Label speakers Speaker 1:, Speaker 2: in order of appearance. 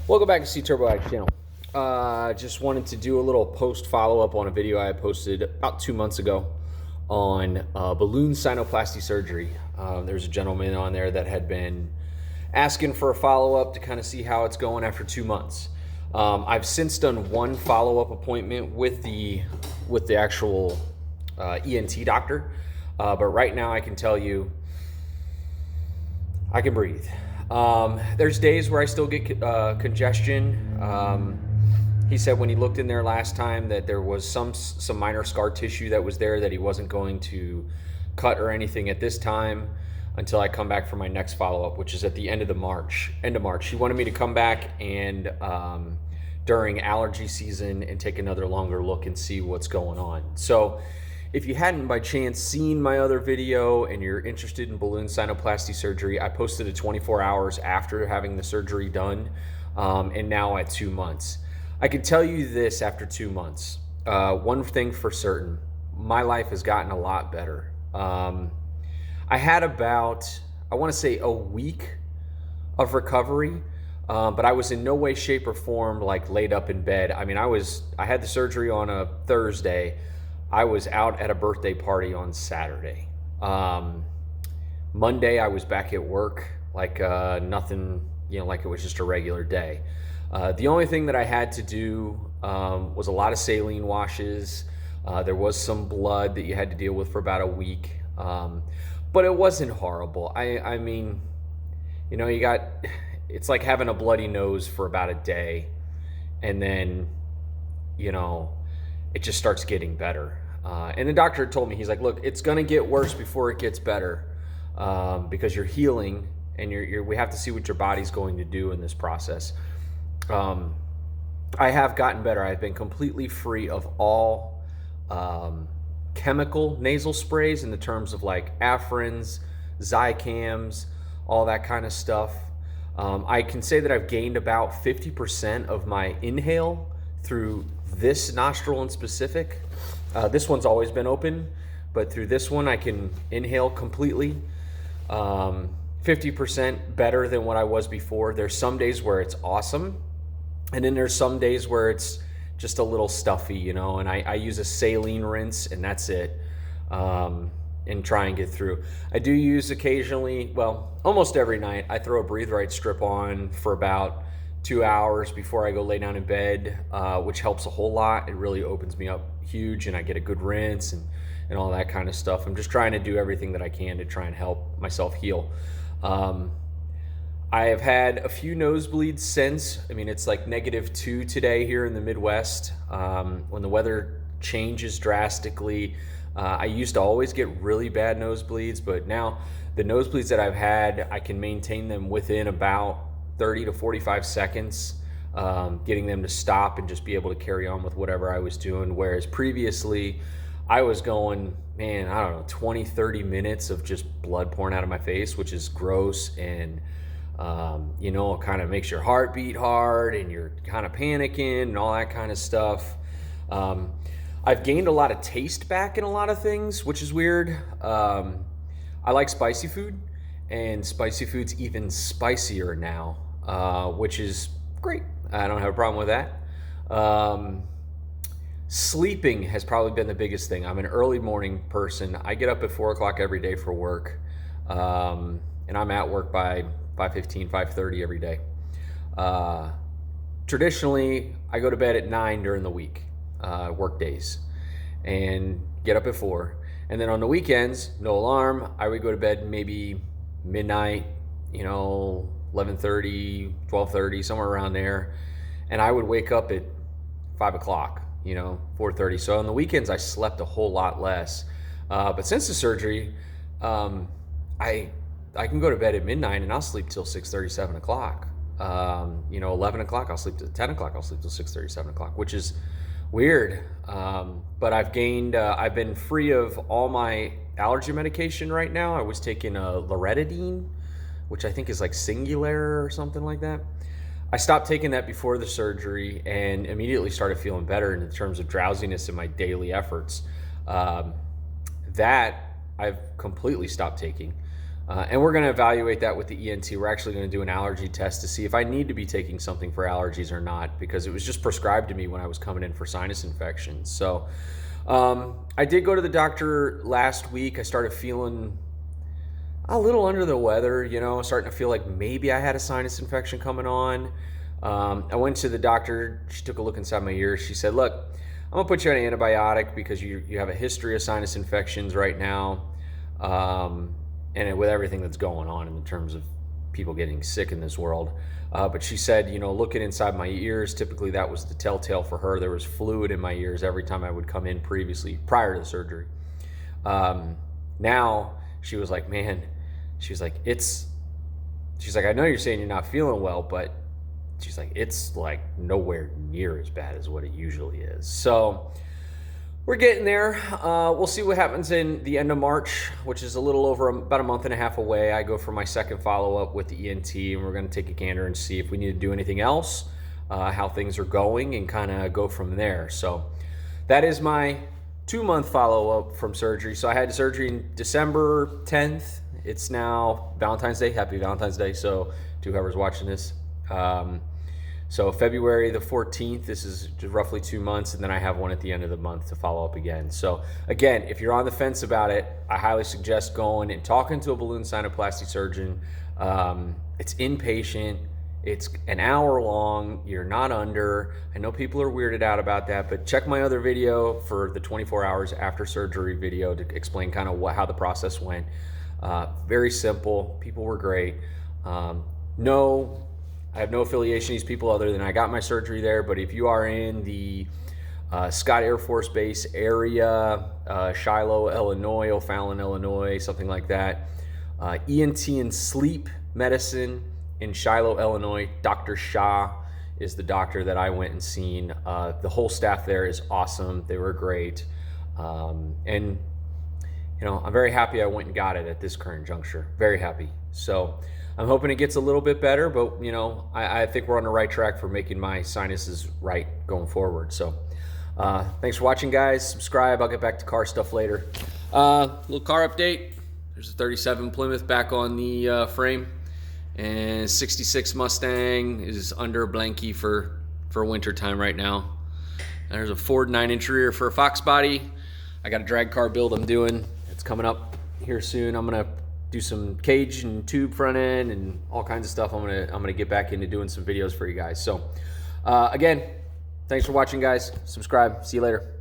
Speaker 1: Welcome back to C Turbo X channel. Just wanted to do a little post follow-up on a video I posted about 2 months ago on balloon sinuplasty surgery. There's a gentleman on there that had been asking for a follow-up to kind of see how it's going after 2 months. I've since done one follow-up appointment with the actual ENT doctor, but right now I can tell you I can breathe. There's days where I still get congestion. He said when he looked in there last time that there was some minor scar tissue that was there that he wasn't going to cut or anything at this time until I come back for my next follow-up, which is at the end of March. He wanted me to come back and during allergy season and take another longer look and see what's going on. So if you hadn't by chance seen my other video and you're interested in balloon sinuplasty surgery, I posted it 24 hours after having the surgery done, and now at 2 months. I can tell you this after 2 months. One thing for certain, my life has gotten a lot better. I had about, I want to say, a week of recovery, but I was in no way, shape, or form like laid up in bed. I mean, I had the surgery on a Thursday. I was out at a birthday party on Saturday. Monday, I was back at work like nothing, like it was just a regular day. The only thing that I had to do was a lot of saline washes. There was some blood that you had to deal with for about a week, but it wasn't horrible. I mean, it's like having a bloody nose for about a day, and then, it just starts getting better. And the doctor told me, he's like, look, it's going to get worse before it gets better, because you're healing and we have to see what your body's going to do in this process. I have gotten better. I've been completely free of all chemical nasal sprays in the terms of like Afrins, Zicams, all that kind of stuff. I can say that I've gained about 50% of my inhale through this nostril in specific. This one's always been open, but through this one I can inhale completely. 50% better than what I was before. There's some days where it's awesome, and then there's some days where it's just a little stuffy, and I use a saline rinse and that's it, and try and get through. I do use occasionally, well, almost every night, I throw a Breathe Right strip on for about 2 hours before I go lay down in bed, which helps a whole lot. It really opens me up huge, and I get a good rinse and all that kind of stuff. I'm just trying to do everything that I can to try and help myself heal. I have had a few nosebleeds since. I mean, it's like -2 today here in the Midwest. When the weather changes drastically, I used to always get really bad nosebleeds, but now the nosebleeds that I've had, I can maintain them within about 30 to 45 seconds, getting them to stop and just be able to carry on with whatever I was doing. Whereas previously I was going, man, I don't know, 20, 30 minutes of just blood pouring out of my face, which is gross. And, it kind of makes your heart beat hard and you're kind of panicking and all that kind of stuff. I've gained a lot of taste back in a lot of things, which is weird. I like spicy food, and spicy food's even spicier now, which is great. I don't have a problem with that. Sleeping has probably been the biggest thing. I'm an early morning person. I get up at 4 o'clock every day for work, and I'm at work by 5:15, 5:30 every day. Traditionally, I go to bed at 9 during the week, work days, and get up at 4. And then on the weekends, no alarm, I would go to bed maybe midnight, 11:30, 12:30, somewhere around there. And I would wake up at 5 o'clock, 4:30. So on the weekends, I slept a whole lot less. But since the surgery, I can go to bed at midnight and I'll sleep till 6:30, 7 o'clock. 11 o'clock, I'll sleep till 10 o'clock, I'll sleep till 6:30, 7 o'clock, which is weird. But I've been free of all my allergy medication right now. I was taking a loratadine, which I think is like Singular or something like that. I stopped taking that before the surgery and immediately started feeling better in terms of drowsiness in my daily efforts. That I've completely stopped taking. And we're going to evaluate that with the ENT. We're actually going to do an allergy test to see if I need to be taking something for allergies or not, because it was just prescribed to me when I was coming in for sinus infections. So I did go to the doctor last week. I started feeling a little under the weather, you know, starting to feel like maybe I had a sinus infection coming on. I went to the doctor. She took a look inside my ears. She said, look, I'm going to put you on an antibiotic because you have a history of sinus infections right now. And with everything that's going on in terms of people getting sick in this world. But she said, you know, looking inside my ears, typically that was the telltale for her. There was fluid in my ears every time I would come in prior to the surgery. Now she was like, man, she's like, I know you're saying you're not feeling well, but she's like, it's like nowhere near as bad as what it usually is. So we're getting there. We'll see what happens in the end of March, which is a little over about a month and a half away. I go for my second follow-up with the ENT, and we're going to take a gander and see if we need to do anything else, how things are going, and kind of go from there. So that is my 2-month follow-up from surgery. So I had surgery in December 10th. It's now Valentine's Day. Happy Valentine's Day. So to whoever's watching this. So February the 14th, this is just roughly 2 months, and then I have one at the end of the month to follow up again. So again, if you're on the fence about it, I highly suggest going and talking to a balloon sinuplasty surgeon. It's inpatient. It's an hour long. You're not under. I know people are weirded out about that, but check my other video for the 24 hours after surgery video to explain kind of how the process went. Very simple. People were great. I have no affiliation to these people other than I got my surgery there. But if you are in the Scott Air Force Base area, Shiloh, Illinois, O'Fallon, Illinois, something like that, ENT and sleep medicine in Shiloh, Illinois, Dr. Shah is the doctor that I went and seen. The whole staff there is awesome. They were great. And, you know, I'm very happy I went and got it at this current juncture. Very happy. So I'm hoping it gets a little bit better, but, you know, I think we're on the right track for making my sinuses right going forward. So thanks for watching, guys. Subscribe. I'll get back to car stuff later. Little car update. There's a 37 Plymouth back on the frame. And 66 Mustang is under a blankie for winter time right now. There's a Ford 9-inch rear for a Fox body. I got a drag car build I'm doing. It's coming up here soon. I'm gonna do some cage and tube front end and all kinds of stuff. I'm gonna get back into doing some videos for you guys. So again, thanks for watching, guys. Subscribe. See you later.